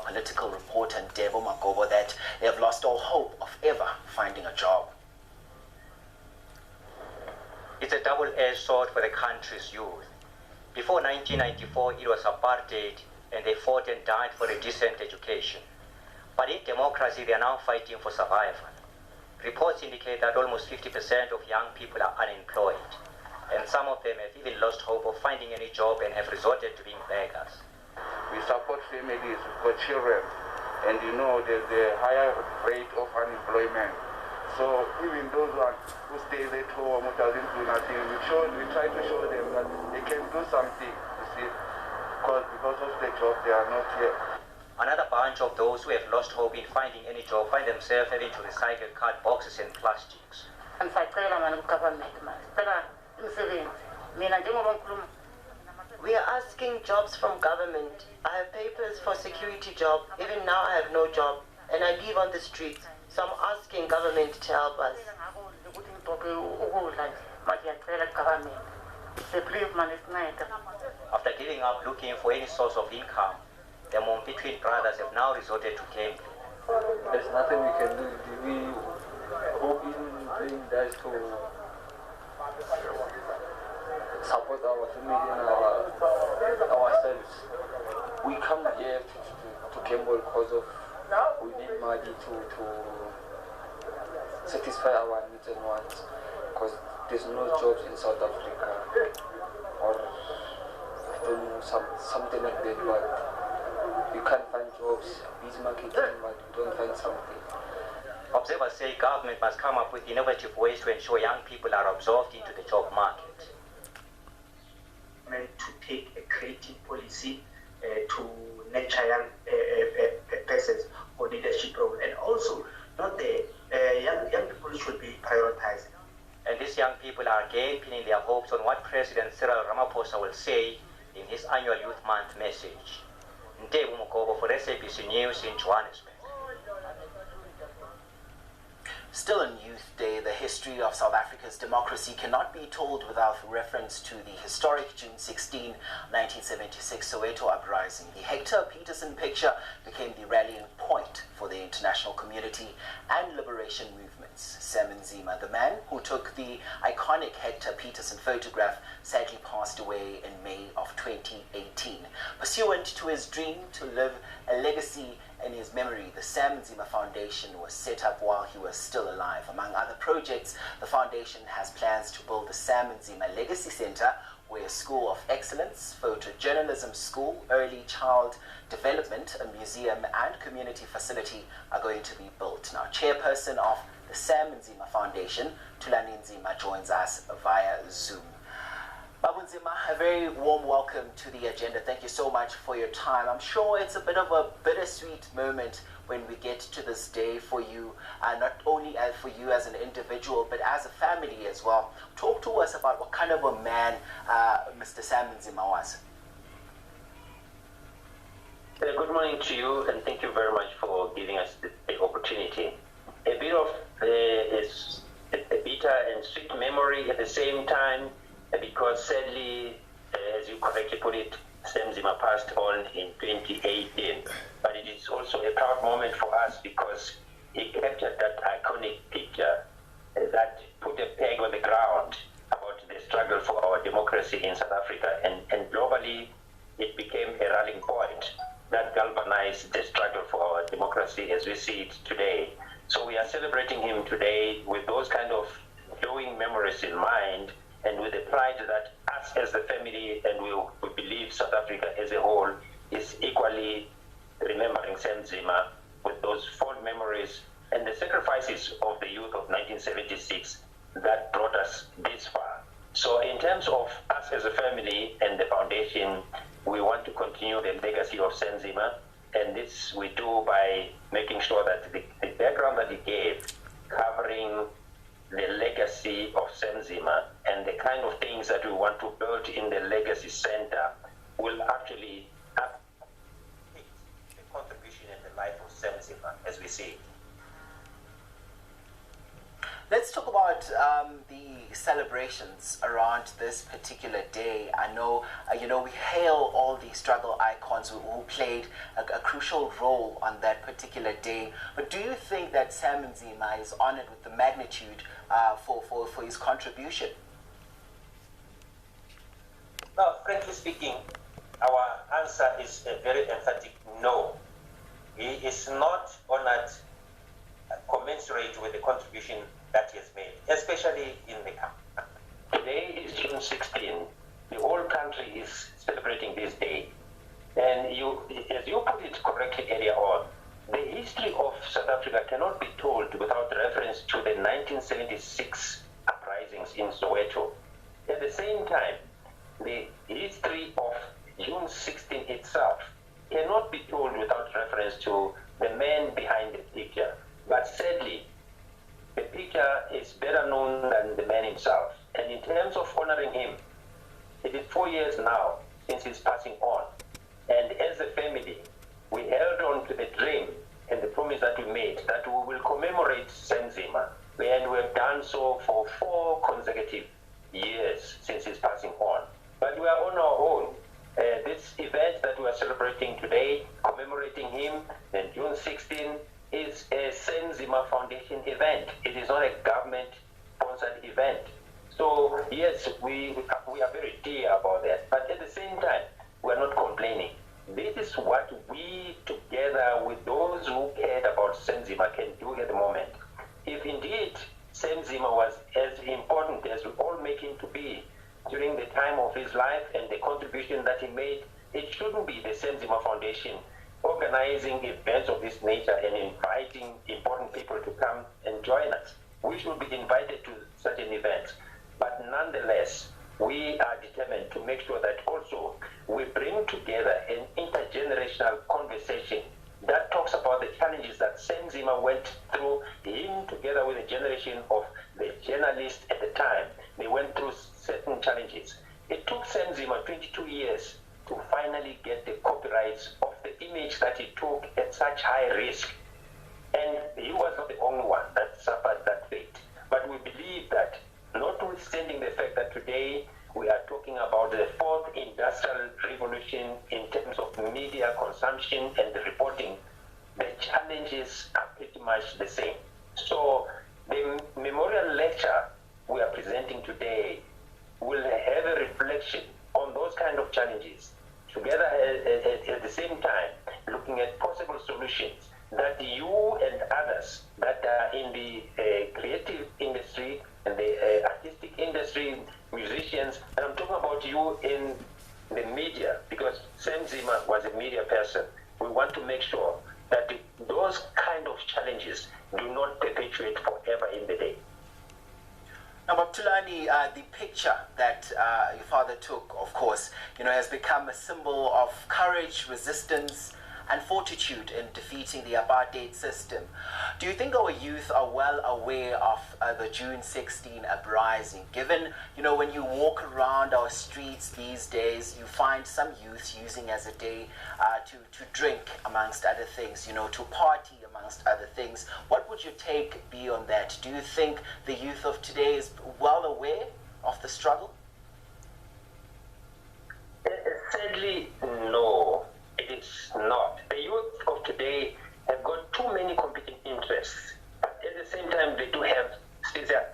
political reporter Ndebo Magobo that they have lost all hope of ever finding a job. It's a double-edged sword for the country's youth. Before 1994, it was apartheid, and they fought and died for a decent education. But in democracy, they are now fighting for survival. Reports indicate that almost 50% of young people are unemployed, and some of them have even lost hope of finding any job and have resorted to being beggars. We support families for children, and there's a higher rate of unemployment. So even those ones who stay at home, who doesn't do nothing, we try to show them that they can do something, you see, because of the job they are not here. Another bunch of those who have lost hope in finding any job find themselves having to recycle card boxes and plastics. We are asking jobs from government. I have papers for security job. Even now I have no job and I live on the streets. So I'm asking government to help us. After giving up looking for any source of income, the Mompitwin brothers have now resorted to gambling. There's nothing we can do. We hope in doing that to support our family and ourselves. We come here to gamble because of we need money to satisfy our needs and wants, because there's no jobs in South Africa, or I don't know, something like that, but you can't find jobs, busy marketing, but you don't find something. Observers say government must come up with innovative ways to ensure young people are absorbed into the job market. To take a creative policy to nurture young persons for leadership role, and also not the young people should be prioritized. And these young people are again pinning their hopes on what President Cyril Ramaphosa will say in his annual Youth Month message. Ndebo Mukobo for SABC News in Johannesburg. Still on Youth Day, the history of South Africa's democracy cannot be told without reference to the historic June 16, 1976 Soweto uprising. The Hector Peterson picture became the rallying point for the international community and liberation movements. Sam Nzima, the man who took the iconic Hector Peterson photograph, sadly passed away in May of 2018. Pursuant to his dream to live a legacy in his memory, the Sam Nzima Foundation was set up while he was still alive. Among other projects, the foundation has plans to build the Sam Nzima Legacy Center, where a school of excellence, photojournalism school, early child development, a museum and community facility are going to be built. Now, chairperson of the Sam Nzima Foundation, Thulani Nzima, joins us via Zoom. Babu Nzima, a very warm welcome to the agenda. Thank you so much for your time. I'm sure it's a bit of a bittersweet moment when we get to this day for you, not only for you as an individual, but as a family as well. Talk to us about what kind of a man Mr. Sam Nzima was. Good morning to you, and thank you very much for giving us the opportunity. A bit of a bitter and sweet memory at the same time, because sadly, as you correctly put it, Sam Nzima passed on in 2018. But it is also a proud moment for us because he captured that iconic picture that put a peg on the ground about the struggle for our democracy in South Africa. And globally, it became a rallying point that galvanized the struggle for our democracy as we see it today. So we are celebrating him today with those kind of glowing memories in mind, and with the pride that us as a family, and we believe South Africa as a whole, is equally remembering Sam Nzima with those fond memories and the sacrifices of the youth of 1976 that brought us this far. So in terms of us as a family and the foundation, we want to continue the legacy of Sam Nzima, and this we do by making sure that the background that he gave, covering the legacy of Sam Nzima and the kind of things that we want to build in the legacy center, will actually have a contribution in the life of Sam Nzima as we see it. Let's talk about the celebrations around this particular day. I know, we hail all the struggle icons who played a crucial role on that particular day. But do you think that Sam Nzima is honored with the magnitude for his contribution? Now, frankly speaking, our answer is a very emphatic no. He is not honored commensurate with the contribution that he has made, especially in the country. Today is June 16. The whole country is celebrating this day. And as you put it correctly earlier on, the history of South Africa cannot be told without reference to the 1976 uprisings in Soweto. At the same time, the history of June 16 itself cannot be told without reference to the man behind the picture. But sadly, the picture is better known than the man himself. And in terms of honoring him, it is 4 years now since his passing on. And as a family, we held on to the dream and the promise that we made that we will commemorate Sam Nzima. And we have done so for 4 consecutive years since his passing on. But we are on our own. This event that we are celebrating today, commemorating him, and June 16, is a Sam Nzima Foundation event. It is not a government-sponsored event. So yes, we are very clear about that. But at the same time, we are not complaining. This is what we, together with those who cared about Sam Nzima, can do at the moment. If indeed Sam Nzima was as important as we all make him to be during the time of his life and the contribution that he made, it shouldn't be the Sam Nzima Foundation organizing events of this nature and inviting important people to come and join us. We should be invited to such an event. But nonetheless, we are determined to make sure that also we bring together an intergenerational conversation that talks about the challenges that Sam Nzima went through, him together with a generation of the journalists at the time. They went through certain challenges. It took Sam Nzima 22 years to finally get the copyrights of the image that he took at such high risk. And he was not the only one that suffered that fate. But we believe that, notwithstanding the fact that today we are talking about the 4th industrial revolution in terms of media consumption and reporting, the challenges are pretty much the same. So the memorial lecture we are presenting today will have a reflection on those kind of challenges, together at the same time looking at possible solutions that you and others that are in the creative industry and the artistic industry, musicians, and I'm talking about you in the media, because Sam Nzima was a media person. We want to make sure that those kind of challenges do not perpetuate forever in the day. Now, Baptulani, the picture that your father took, of course, has become a symbol of courage, resistance, and fortitude in defeating the apartheid system. Do you think our youth are well aware of the June 16 uprising? Given, when you walk around our streets these days, you find some youth using as a day to drink, amongst other things, to party, amongst other things. What would your take be on that? Do you think the youth of today is well aware of the struggle? Sadly, no. It is not. The youth of today have got too many competing interests. But at the same time, they do have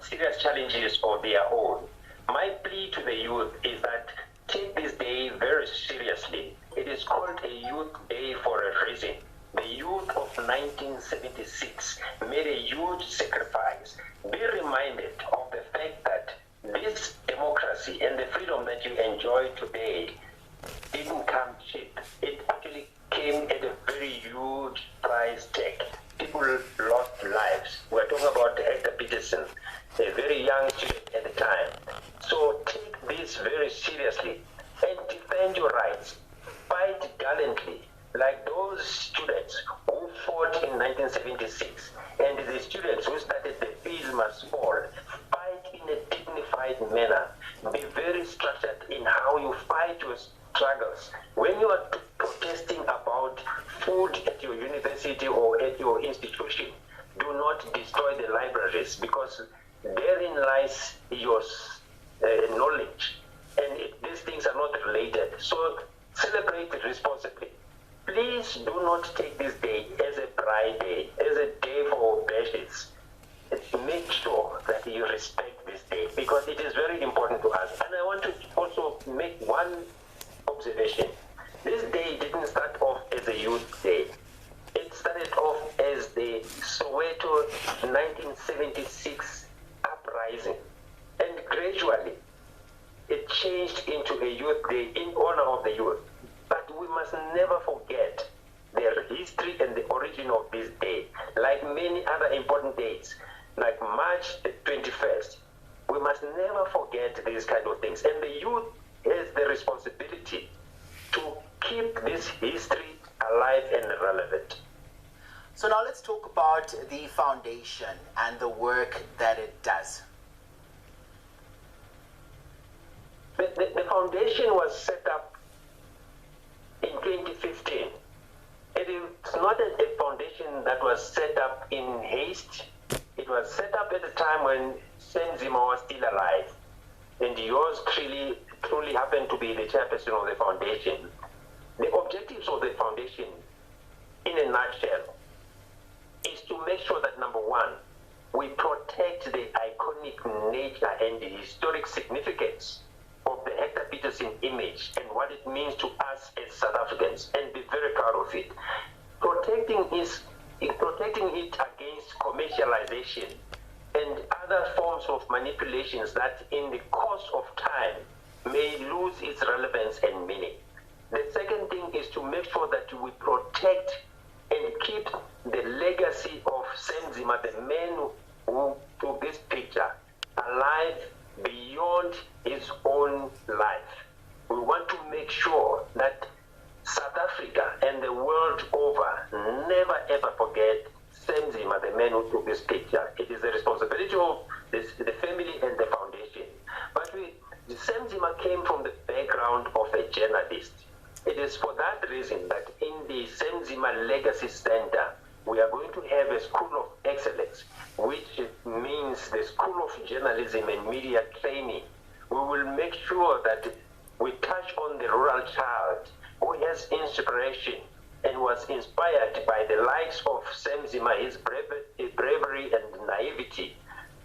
serious challenges of their own. My plea to the youth is that take this day very seriously. It is called a Youth Day for a reason. The youth of 1976 made a huge sacrifice. Be reminded of the fact that this democracy and the freedom that you enjoy today didn't come cheap. It actually came at a very huge price tag. People lost lives. We're talking about Hector Peterson, a very young student at the time. So take this very seriously and defend your rights. Fight gallantly, like those students who fought in 1976 and the students who started the Peace Must Fall. Fight in a dignified manner. Be very structured in how you fight your struggles. When you are protesting about food at your university or at your institution, do not destroy the libraries, because therein lies your knowledge, and these things are not related. So celebrate it responsibly. Please do not take this day as a pride day, as a day for bashes. Make sure that you respect this day because it is very important to us. And I want to also make one observation. This day didn't start off as a youth day. It started off as the Soweto 1976 uprising. And gradually, it changed into a youth day in honor of the youth. But we must never forget the history and the origin of this day. Like many other important dates, like March 21st, we must never forget these kind of things. And the youth has the responsibility to keep this history alive and relevant. So now let's talk about the foundation and the work that it does. The foundation was set up in 2015. It is not a foundation that was set up in haste. It was set up at a time when Sam Nzima was still alive. And yours truly happened to be the chairperson of the foundation. The objectives of the foundation, in a nutshell, is to make sure that, number one, we protect the iconic nature and the historic significance of the Hector Peterson image and what it means to us as South Africans, and be very proud of it. Protecting it against commercialization and other forms of manipulations that in the course of time may lose its relevance and meaning. The second thing is to make sure that we protect and keep the legacy of Sam Nzima, the man who took this picture, alive beyond his own life. We want to make sure that South Africa and the world over never ever forget Sam Nzima, the man who took this picture. It is the responsibility of the family and the foundation. But Sam Nzima came from the background of a journalist. It is for that reason that in the Sam Nzima Legacy Center, we are going to have a School of Excellence, which means the School of Journalism and Media Training. We will make sure that we touch on the rural child who has inspiration and was inspired by the likes of Sam Nzima, his bravery and naivety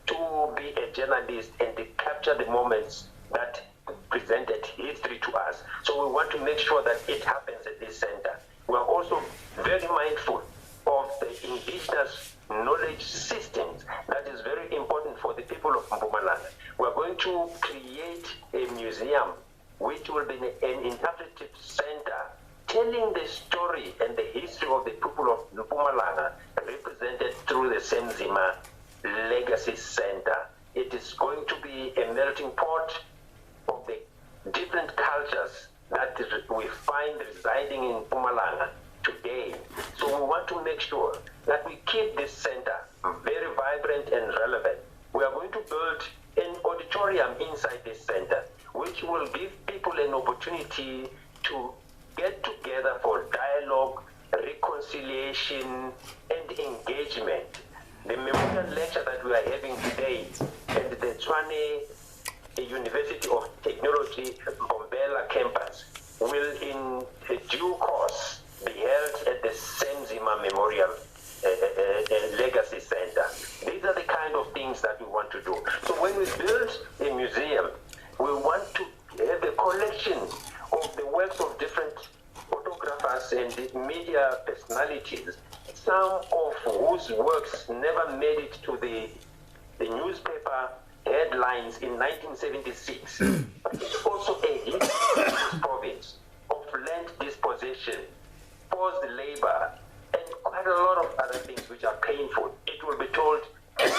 to be a journalist and to capture the moments that presented history to us. So we want to make sure that it happens at this center. We are also very mindful of the indigenous knowledge systems that is very important for the people of Mpumalanga. We are going to create a museum which will be an interpretive center telling the story and the history of the people of Mpumalanga represented through the Sam Nzima Legacy Center. It is going to be a melting pot of the different cultures that we find residing in Mpumalanga today. So we want to make sure that we keep this center very vibrant and relevant. We are going to build an auditorium inside this center, which will give people an opportunity to get together for dialogue, reconciliation, and engagement. The memorial lecture that we are having today at the Tshwane University of Technology Mbombela campus will in due course be held at the Sam Nzima Memorial Legacy Center. These are the kind of things that we want to do. So when we build a museum, we want to have a collection of the works of different photographers and media personalities, some of whose works never made it to the newspaper headlines in 1976. It's also a history of this province of land dispossession, forced labor, and quite a lot of other things which are painful. It will be told at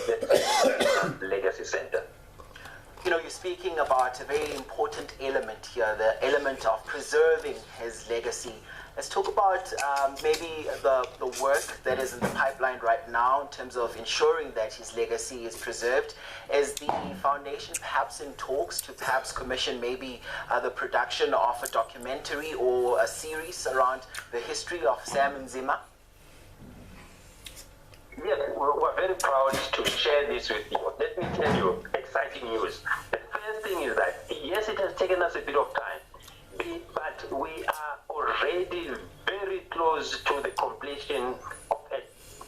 the Legacy Center. You know, you're speaking about a very important element here, the element of preserving his legacy. Let's talk about maybe the work that is in the pipeline right now in terms of ensuring that his legacy is preserved. Is the foundation perhaps in talks to perhaps commission maybe the production of a documentary or a series around the history of Sam Nzima? Yes, we're very proud to share this with you. Let me tell you exciting news. The first thing is that, yes, it has taken us a bit of time, but we are already very close to the completion of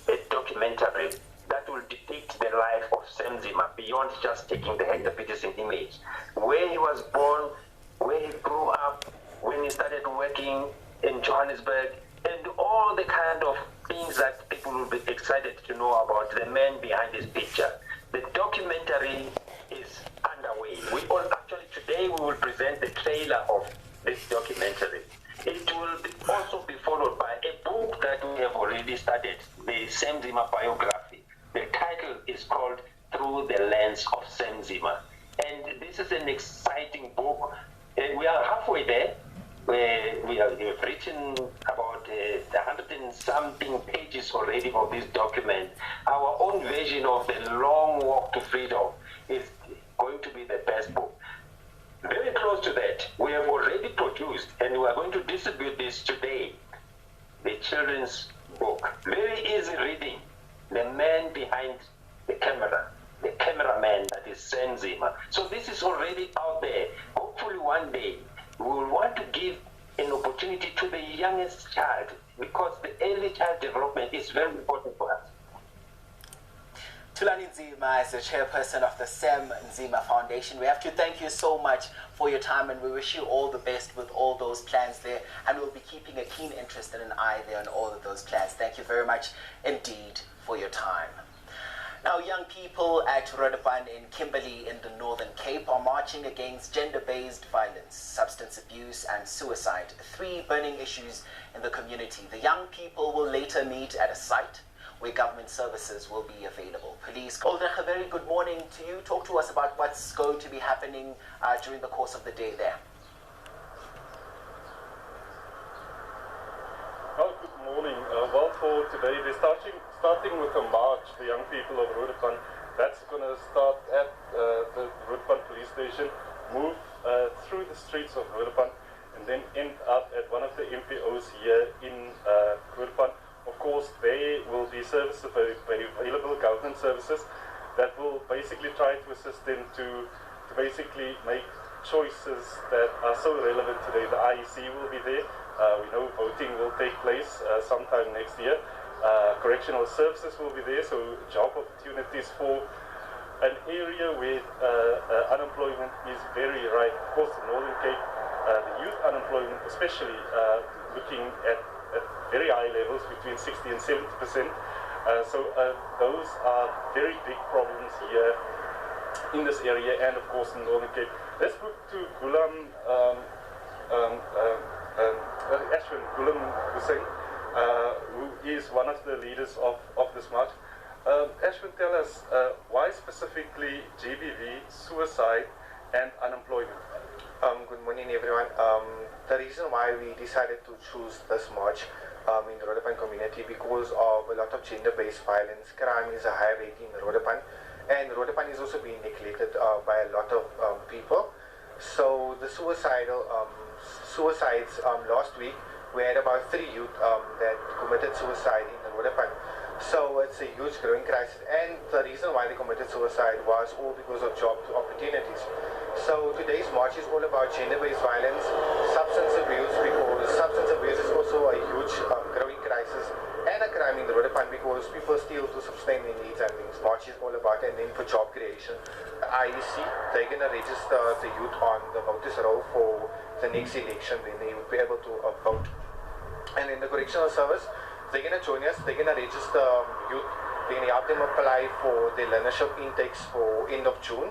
a documentary that will depict the life of Sam Nzima beyond just taking the Hector Peterson image. Where he was born, where he grew up, when he started working in Johannesburg, and all the kind of things that people will be excited to know about the man behind this picture. The documentary is underway. Today we will present the trailer of this documentary. It will also be followed by a book that we have already started, the Sam Nzima biography. The title is called Through the Lens of Sam Nzima. And this is an exciting book. We are halfway there. We have written about 100 and something pages already of this document. Our own version of The Long Walk to Freedom is going to be the best book. Very close to that, we have already produced, and we are going to distribute this today, the children's book. Very easy reading. The man behind the camera, the cameraman, that is Sam Nzima. So this is already out there. Hopefully one day we will want to give an opportunity to the youngest child, because the early child development is very important for us. Thulani Nzima is the chairperson of the Sam Nzima Foundation. We have to thank you so much for your time, and we wish you all the best with all those plans there, and we'll be keeping a keen interest and an eye there on all of those plans. Thank you very much indeed for your time. Now, young people at Roodepan in Kimberley in the Northern Cape are marching against gender-based violence, substance abuse and suicide, 3 burning issues in the community. The young people will later meet at a site where government services will be available. Police. Ulrich, a very good morning to you. Talk to us about what's going to be happening during the course of the day there. Oh, good morning. Well, for today, they're starting with a march, the young people of Roodepan. That's going to start at the Roodepan police station, move through the streets of Roodepan, and then end up at one of the MPOs here in Roodepan. Of course, there will be services available, government services, that will basically try to assist them to basically make choices that are so relevant today. The IEC will be there. We know voting will take place sometime next year. Correctional services will be there, so job opportunities for an area where unemployment is very high. Of course, the Northern Cape, the youth unemployment, especially looking at very high levels, between 60 and 70%. So those are very big problems here in this area, and of course in Northern Cape. Let's move to Ghulam Ashwin Ghulam Hussain, who is one of the leaders of this march. Ashwin, tell us why specifically GBV, suicide and unemployment? Good morning, everyone. The reason why we decided to choose this march in the Roodepan community, because of a lot of gender-based violence. Crime is a high rate in Roodepan, and Roodepan is also being neglected by a lot of people. So the suicides last week, we had about 3 youth that committed suicide in the Roodepan. So it's a huge growing crisis, and the reason why they committed suicide was all because of job opportunities. So today's march is all about gender-based violence, substance abuse, because substance abuse is also a huge growing crisis, and a crime in the Roodepan because people steal to sustain their needs and things. March is all about, and then for job creation. The IEC, they're going to register the youth on the voters roll for the next election, then they will be able to vote. And in the correctional service, they're going to join us, they're going to register youth, they're going to help them apply for the learnership intakes for end of June.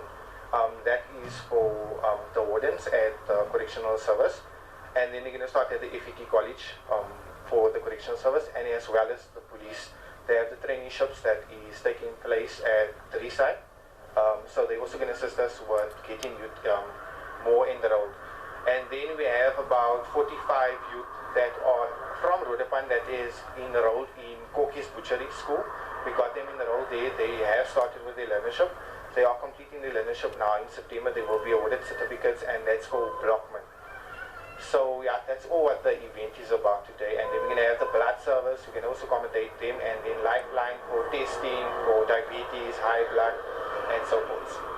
That is for the wardens at the correctional service, and then they're going to start at the FET college for the correctional service, and as well as the police. They have the traineeships that is taking place at the reside, so they're also going to assist us with getting youth more enrolled. And then we have about 45 youth that are from Roodepan that is enrolled in Kokkies Butchery School. We got them enrolled there. They have started with their learnership. They are completing the learnership now. In September they will be awarded certificates, and that's called Blockman. So yeah, that's all what the event is about today. And then we're going to have the blood service. We can also accommodate them, and then lifeline for testing for diabetes, high blood, and so forth.